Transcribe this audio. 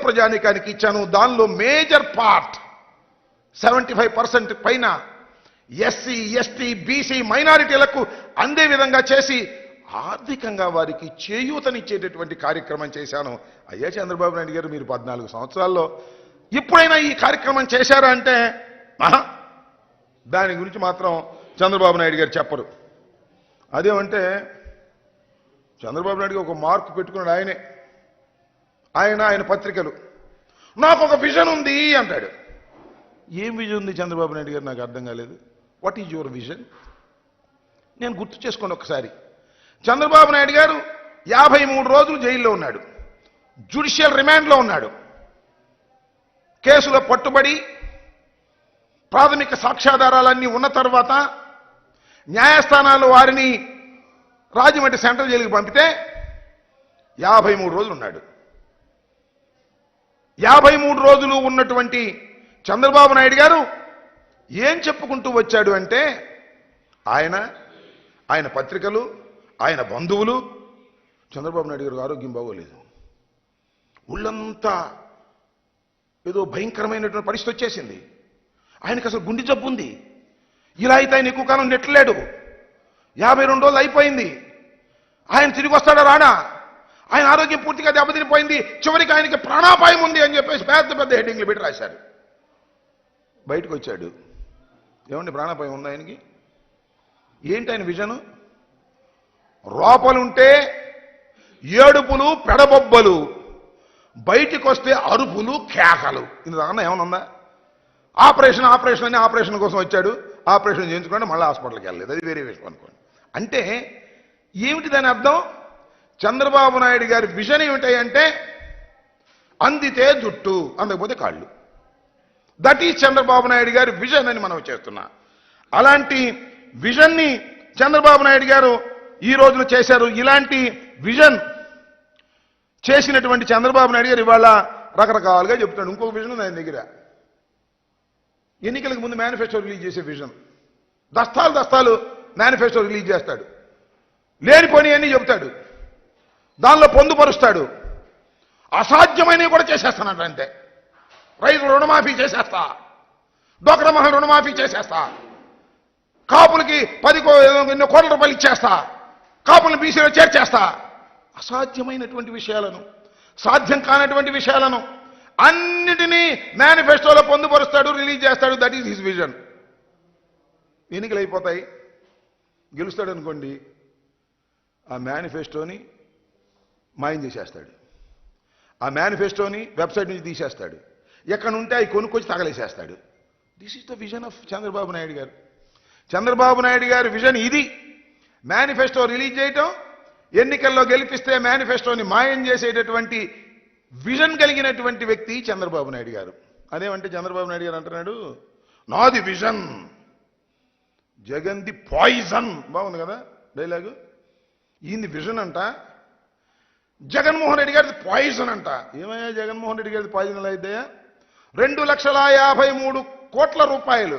ప్రజానీకానికి ఇచ్చాను. దానిలో మేజర్ పార్ట్ 75% పైన ఎస్సీ, ఎస్టీ, బీసీ మైనారిటీలకు అందే విధంగా చేసి ఆర్థికంగా వారికి చేయూతనిచ్చేటటువంటి కార్యక్రమం చేశాను. అయ్యా చంద్రబాబు నాయుడు గారు, మీరు 14 సంవత్సరాల్లో ఎప్పుడైనా ఈ కార్యక్రమం చేశారా అంటే దాని గురించి మాత్రం చంద్రబాబు నాయుడు గారు చెప్పరు. అదేమంటే చంద్రబాబు నాయుడు గారు ఒక మార్కు పెట్టుకున్నాడు. ఆయన పత్రికలు, నాకు ఒక విజన్ ఉంది అంటాడు. ఏం విజన్ ఉంది చంద్రబాబు నాయుడు గారు? నాకు అర్థం కాలేదు. What is your vision? నేను గుర్తు చేసుకోండి ఒకసారి. చంద్రబాబు నాయుడు గారు 53 రోజులు జైల్లో ఉన్నాడు, జ్యుడిషియల్ రిమాండ్లో ఉన్నాడు. కేసులో పట్టుబడి ప్రాథమిక సాక్ష్యాధారాలన్నీ ఉన్న తర్వాత న్యాయస్థానాలు వారిని రాజమండ్రి సెంట్రల్ జైలుకి పంపితే 53 రోజులు ఉన్నాడు. 53 రోజులు ఉన్నటువంటి చంద్రబాబు నాయుడు గారు ఏం చెప్పుకుంటూ వచ్చాడు అంటే ఆయన పత్రికలు, ఆయన బంధువులు, చంద్రబాబు నాయుడు గారికి ఆరోగ్యం బాగోలేదు, ఒళ్ళంతా ఏదో భయంకరమైనటువంటి పరిస్థితి వచ్చేసింది, ఆయనకు అసలు గుండె జబ్బు ఉంది, ఇలా అయితే ఆయన ఎక్కువ కాలం నెట్టలేడు, 52 రోజులు అయిపోయింది, ఆయన తిరిగి వస్తాడా రాడా, ఆయన ఆరోగ్యం పూర్తిగా దెబ్బతినిపోయింది, చివరికి ఆయనకి ప్రాణాపాయం ఉంది అని చెప్పేసి పెద్ద పెద్ద హెడ్డింగ్లు పెట్టి రాశారు. బయటకు వచ్చాడు, ఏమండి ప్రాణాపాయం ఉంది ఆయనకి? ఏంటి ఆయన విజను? లోపలుంటే ఏడుపులు పెడబొబ్బలు, బయటికి వస్తే అరుపులు కేకలు. ఇందుకన్నా ఏమైనా ఉందా? ఆపరేషన్ అని ఆపరేషన్ కోసం వచ్చాడు, ఆపరేషన్ చేయించుకోండి, మళ్ళీ హాస్పిటల్కి వెళ్ళలేదు, అది వేరే విషయం అనుకోండి. అంటే ఏమిటి దాని అర్థం? చంద్రబాబు నాయుడు గారి విజన్ ఏమిటాయంటే అందితే జుట్టు, అందకపోతే కాళ్ళు. దట్ ఈజ్ చంద్రబాబు నాయుడు గారి విజన్ అని మనం చేస్తున్నా. అలాంటి విజన్ని చంద్రబాబు నాయుడు గారు ఈ రోజున చేశారు. ఇలాంటి విజన్ చేసినటువంటి చంద్రబాబు నాయుడు గారు ఇవాళ రకరకాలుగా చెప్తున్నాడు. ఇంకొక విజన్ ఉంది ఆయన దగ్గర, ఎన్నికలకు ముందు మేనిఫెస్టో రిలీజ్ చేసే విజన్. దస్తాలు మేనిఫెస్టో రిలీజ్ చేస్తాడు, లేనిపోని అన్నీ చెబుతాడు, దానిలో పొందుపరుస్తాడు. అసాధ్యమైనవి కూడా చేసేస్తానంట. అంతే, రైతులు రుణమాఫీ చేసేస్తా, డోక్రా మహిళ రుణమాఫీ చేసేస్తా, కాపులకి 10 కోట్ల రూపాయలు ఇచ్చేస్తా, కాపులను బీసీలో చేర్చేస్తా. అసాధ్యమైనటువంటి విషయాలను, సాధ్యం కానటువంటి విషయాలను అన్నిటినీ మేనిఫెస్టోలో పొందుపరుస్తాడు, రిలీజ్ చేస్తాడు. That is his vision. ఎన్నికలు అయిపోతాయి, గెలుస్తాడు అనుకోండి, ఆ మేనిఫెస్టోని మాయం చేసేస్తాడు, ఆ మేనిఫెస్టోని వెబ్సైట్ నుంచి తీసేస్తాడు, ఎక్కడ ఉంటే అవి కొనుక్కొచ్చి తగలేసేస్తాడు. This is the vision of Chandrababu Naidu garu. Chandrababu Naidu గారి విజన్ ఇది. మేనిఫెస్టో రిలీజ్ చేయటం, ఎన్నికల్లో గెలిపిస్తే మేనిఫెస్టోని మాయం చేసేటటువంటి విజన్ కలిగినటువంటి వ్యక్తి చంద్రబాబు నాయుడు గారు. అదేమంటే చంద్రబాబు నాయుడు గారు అంటున్నాడు, నాది విజన్, జగన్ది పాయిజన్. బాగుంది కదా డైలాగు? ఈయనది విజన్ అంట, జగన్మోహన్ రెడ్డి గారిది పాయిజన్ అంట. ఏమయ్యా జగన్మోహన్ రెడ్డి గారిది పాయిజన్ ఎలా అయిద్దయ్యా? 2,53,00,000 కోట్ల రూపాయలు